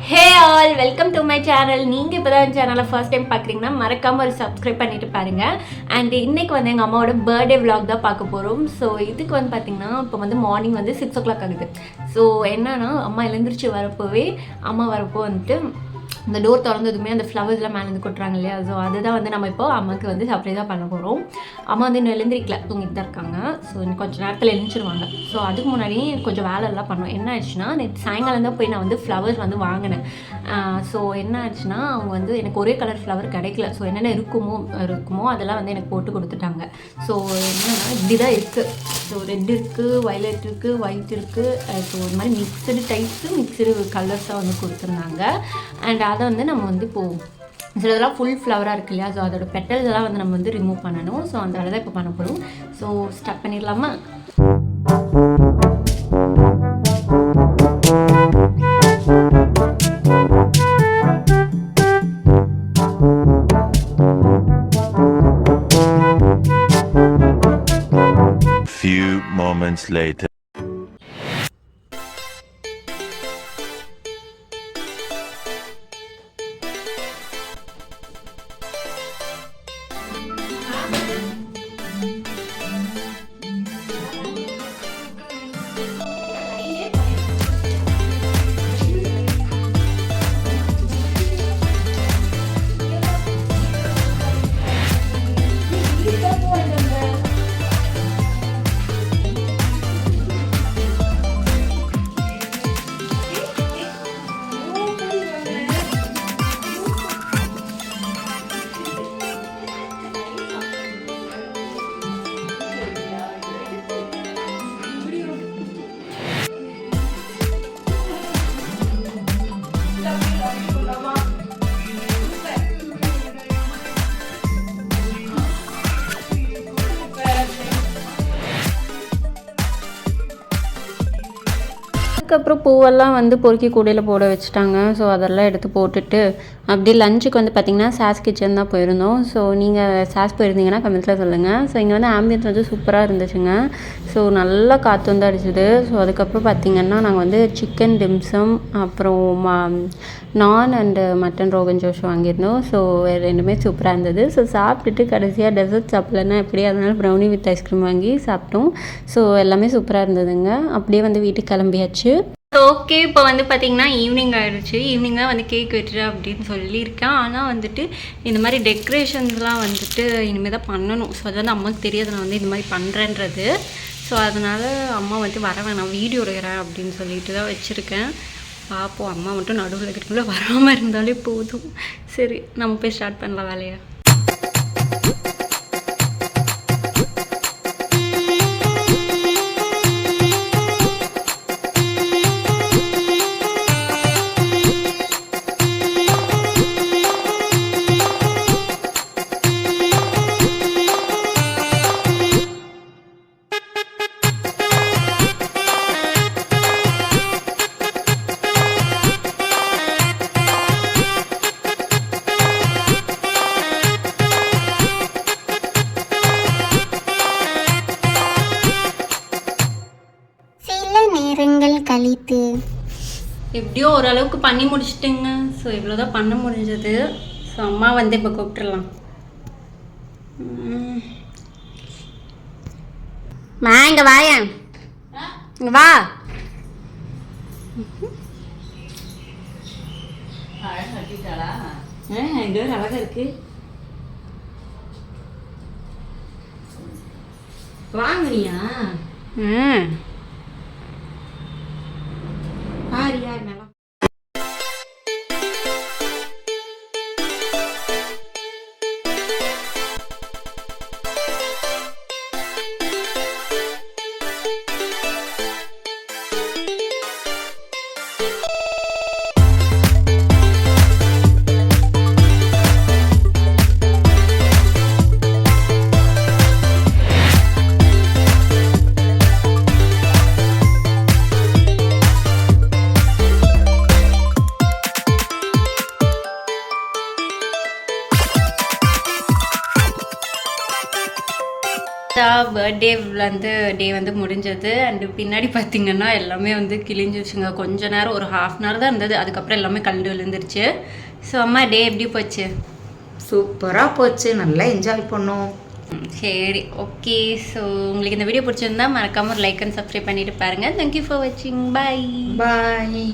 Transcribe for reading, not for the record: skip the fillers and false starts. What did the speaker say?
Hey all, welcome to my channel. நீங்கள் இப்போ தான் சேனலை ஃபர்ஸ்ட் டைம் பார்க்குறீங்கன்னா மறக்காமல் ஒரு சப்ஸ்கிரைப் பண்ணிவிட்டு பாருங்கள். அண்ட் இன்றைக்கி வந்து எங்கள் அம்மாவோட பர்த்டே விலாக் தான் பார்க்க போகிறோம். ஸோ இதுக்கு வந்து பார்த்திங்கன்னா இப்போ வந்து மார்னிங் வந்து 6 o'clock ஆகுது. ஸோ என்னன்னா அம்மா எழுந்திரிச்சு வரப்போவே அம்மா வரப்போ வந்துட்டு இந்த டோர் திறந்ததுமே அந்த ஃப்ளவர்ஸ்லாம் மேலேருந்து கொட்டுறாங்க இல்லையா. ஸோ அதுதான் வந்து நம்ம இப்போ அம்மாவுக்கு வந்து சர்ப்ரைஸாக பண்ண போகிறோம். அம்மா வந்து இன்னும் எழுந்திரிக்கல, தூங்கிட்டு தான் இருக்காங்க. ஸோ இன்னும் கொஞ்சம் நேரத்தில் எழுந்திரிச்சிருவாங்க. ஸோ அதுக்கு முன்னாடி கொஞ்சம் வேலைலாம் பண்ணோம். என்ன ஆயிடுச்சுன்னா, நேற்று சாயங்காலம் தான் போய் நான் வந்து ஃப்ளவர்ஸ் வந்து வாங்கினேன். ஸோ என்ன ஆயிடுச்சுன்னா, அவங்க வந்து எனக்கு ஒரே கலர் ஃப்ளவர் கிடைக்கல. ஸோ என்னென்ன இருக்குமோ அதெல்லாம் வந்து எனக்கு போட்டு கொடுத்துட்டாங்க. ஸோ என்னென்னா இப்படி தான் இருக்குது. ஸோ ரெட் இருக்குது, வயலட் இருக்குது, ஒயிட் இருக்குது. ஸோ இந்த மாதிரி மிக்சடு டைப்ஸு மிக்சடு கலர்ஸாக வந்து கொடுத்துருந்தாங்க. அண்ட் அதை வந்து நம்ம வந்து இப்போது சிலதெல்லாம் ஃபுல் ஃப்ளவராக இருக்கு இல்லையா. ஸோ அதோட பெட்டல்ஸ் எல்லாம் வந்து நம்ம வந்து ரிமூவ் பண்ணணும். ஸோ அந்த வேலை தான் இப்போ பண்ண போகிறோம். ஸோ ஸ்டார்ட் பண்ணிடலாமா? Few moments later. அதுக்கப்புறம் பூவெல்லாம் வந்து பொறுக்கி கூடையில் போட வச்சுட்டாங்க. ஸோ அதெல்லாம் எடுத்து போட்டுட்டு அப்படியே லஞ்சுக்கு வந்து பார்த்திங்கன்னா சாஸ் கிச்சன் தான் போயிருந்தோம். ஸோ நீங்கள் சாஸ் போயிருந்தீங்கன்னா கமெண்ட்ஸில் சொல்லுங்கள். ஸோ இங்கே வந்து ஆம்பியன்ஸ் வந்து சூப்பராக இருந்துச்சுங்க. ஸோ நல்லா காற்று வந்து அடிச்சுது. ஸோ அதுக்கப்புறம் பார்த்திங்கன்னா நாங்கள் வந்து சிக்கன் டிம்சம் அப்புறம் நான் அண்டு மட்டன் ரோகன் ஜோஷ் வாங்கியிருந்தோம். ஸோ ரெண்டுமே சூப்பராக இருந்தது. ஸோ சாப்பிட்டுட்டு கடைசியாக டெசர்ட் சாப்பிட்லன்னா எப்படி, அதனால ப்ரௌனி வித் ஐஸ்கிரீம் வாங்கி சாப்பிட்டோம். ஸோ எல்லாமே சூப்பராக இருந்ததுங்க. அப்படியே வந்து வீட்டுக்கு கிளம்பியாச்சு. ஓகே, இப்போ வந்து பார்த்திங்கன்னா ஈவினிங் ஆகிடுச்சு. ஈவினிங் தான் வந்து கேக் வெட்டுற அப்படின்னு சொல்லியிருக்கேன். ஆனால் வந்துட்டு இந்த மாதிரி டெக்கரேஷன்ஸ்லாம் வந்துட்டு இனிமேல் தான் பண்ணணும். ஸோ அது வந்து அம்மாவுக்கு தெரியாது நான் வந்து இந்த மாதிரி பண்ணுறேன்றது. ஸோ அதனால் அம்மா வந்து வர வேணாம், வீடியோ எடுக்கிறேன் அப்படின்னு சொல்லிட்டு தான் வச்சுருக்கேன். பார்ப்போம், அம்மா மட்டும் நடுவில் இருக்கிறதுக்குள்ளே வராமல் இருந்தாலே போதும். சரி, நம்ம போய் ஸ்டார்ட் பண்ணலாம் வேலையை. கழித்து எப்படியோ ஓரளவுக்கு பண்ணி முடிச்சிட்டுங்க. ஸோ இவ்வளோதான் பண்ண முடிஞ்சது. ஸோ அம்மா வந்து இப்போ கூப்பிட்டுடலாம். இங்கே வாயா, இங்கே வா. இது ஒரு அழகா இருக்கு. வாங்கினியா? யார் நல்லா பர்த்டே வந்து முடிஞ்சது. அண்டு பின்னாடி பார்த்தீங்கன்னா எல்லாமே வந்து கிழிஞ்சிருச்சுங்க. கொஞ்ச நேரம் ஒரு ½ hour தான் இருந்தது, அதுக்கப்புறம் எல்லாமே கலந்து விழுந்துருச்சு. ஸோ அம்மா டே எப்படி போச்சு? சூப்பராக போச்சு, நல்லா என்ஜாய் பண்ணோம். சரி, ஓகே. ஸோ உங்களுக்கு இந்த வீடியோ பிடிச்சிருந்தா மறக்காமல் ஒரு லைக் அண்ட் சப்ஸ்கிரைப் பண்ணிட்டு பாருங்கள். தேங்க்யூ ஃபார் வாட்சிங். பாய். பாய்.